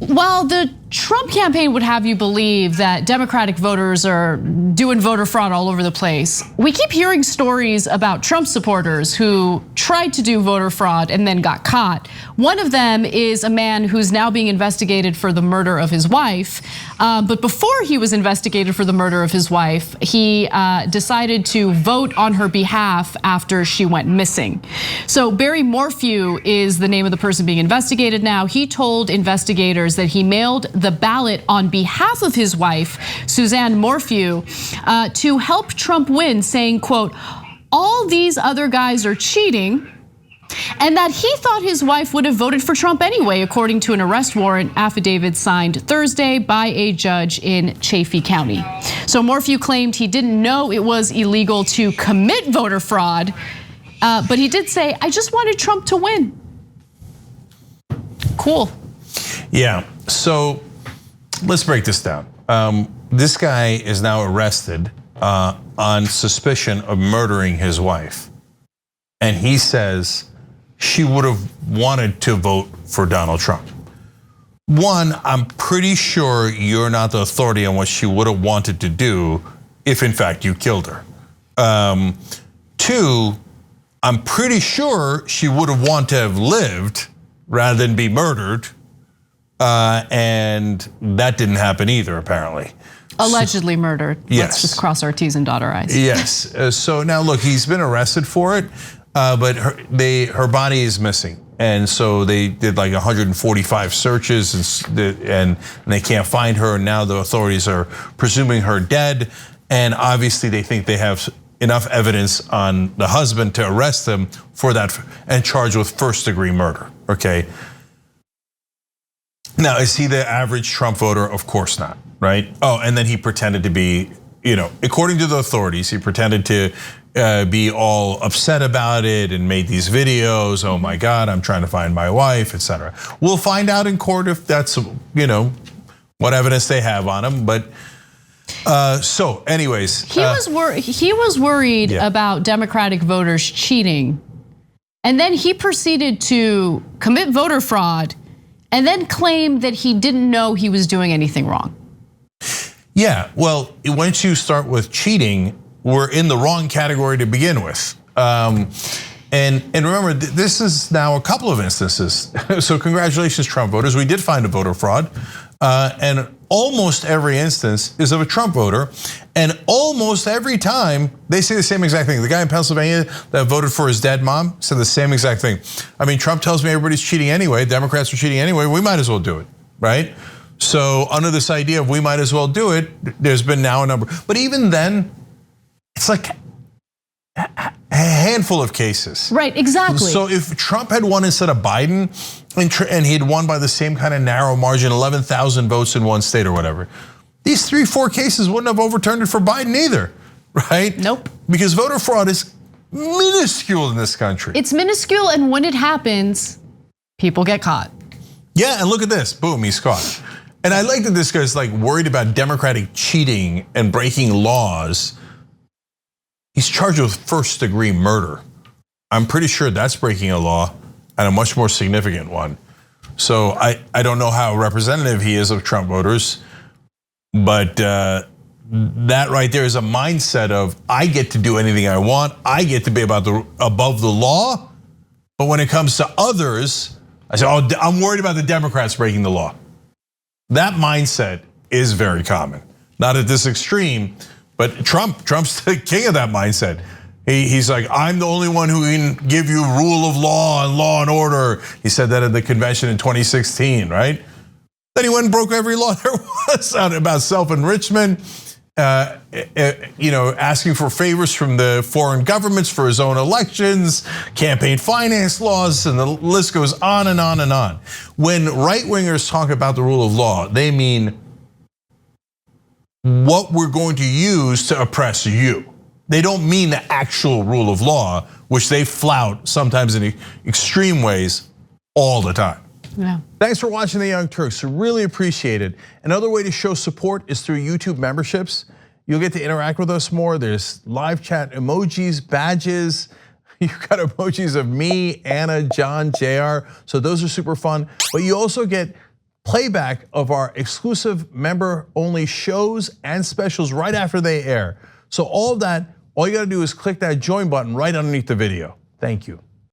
While the Trump campaign would have you believe that Democratic voters are doing voter fraud all over the place, we keep hearing stories about Trump supporters who tried to do voter fraud and then got caught. One of them is a man who's now being investigated for the murder of his wife. But before he was investigated for the murder of his wife, he decided to vote on her behalf after she went missing. So Barry Morphew is the name of the person being investigated now. He told investigators that he mailed the ballot on behalf of his wife, Suzanne Morphew, to help Trump win, saying, quote, "All these other guys are cheating," and that he thought his wife would have voted for Trump anyway, according to an arrest warrant affidavit signed Thursday by a judge in Chaffee County. So Morphew claimed he didn't know it was illegal to commit voter fraud, but he did say, "I just wanted Trump to win." Cool. Yeah, so let's break this down. This guy is now arrested on suspicion of murdering his wife. And he says she would have wanted to vote for Donald Trump. One, I'm pretty sure you're not the authority on what she would have wanted to do if in fact you killed her. Two, I'm pretty sure she would have wanted to have lived rather than be murdered. And that didn't happen either, apparently. Allegedly murdered. Yes. Let's just cross our T's and dot our I's. Yes, so now look, he's been arrested for it, but her body is missing. And so they did like 145 searches and they can't find her. And now the authorities are presuming her dead. And obviously they think they have enough evidence on the husband to arrest him for that and charge with first-degree murder, okay? Now, is he the average Trump voter? Of course not, right? Oh, and then he pretended to be, according to the authorities, he pretended to be all upset about it and made these videos. Oh my God, I'm trying to find my wife, etc. We'll find out in court if that's, what evidence they have on him. But so, anyways, he was worried about Democratic voters cheating, and then he proceeded to commit voter fraud. And then claimed that he didn't know he was doing anything wrong. Yeah, well, once you start with cheating, we're in the wrong category to begin with. And remember, this is now a couple of instances. So congratulations, Trump voters. We did find a voter fraud. And almost every instance is of a Trump voter. And almost every time they say the same exact thing. The guy in Pennsylvania that voted for his dead mom said the same exact thing. I mean, Trump tells me everybody's cheating anyway. Democrats are cheating anyway. We might as well do it, right? So under this idea of we might as well do it, there's been now a number. But even then, it's like a handful of cases. Right, exactly. So if Trump had won instead of Biden, and he had won by the same kind of narrow margin, 11,000 votes in one state or whatever, these 3-4 cases wouldn't have overturned it for Biden either, right? Nope. Because voter fraud is minuscule in this country. It's minuscule, and when it happens, people get caught. Yeah, and look at this, boom, he's caught. And I like that this guy's like worried about Democratic cheating and breaking laws. He's charged with first-degree murder. I'm pretty sure that's breaking a law, and a much more significant one. So I don't know how representative he is of Trump voters, but that right there is a mindset of I get to do anything I want. I get to be above the law. But when it comes to others, I say, oh, I'm worried about the Democrats breaking the law. That mindset is very common. Not at this extreme, but Trump's the king of that mindset. He's like, I'm the only one who can give you rule of law and order. He said that at the convention in 2016, right? Then he went and broke every law there was about self-enrichment, asking for favors from the foreign governments for his own elections, campaign finance laws, and the list goes on and on and on. When right-wingers talk about the rule of law, they mean what we're going to use to oppress you. They don't mean the actual rule of law, which they flout sometimes in extreme ways all the time. Yeah. Thanks for watching The Young Turks. Really appreciate it. Another way to show support is through YouTube memberships. You'll get to interact with us more. There's live chat emojis, badges. You've got emojis of me, Anna, John, JR. So those are super fun. But you also get playback of our exclusive member-only shows and specials right after they air. So all of that, all you gotta do is click that join button right underneath the video. Thank you.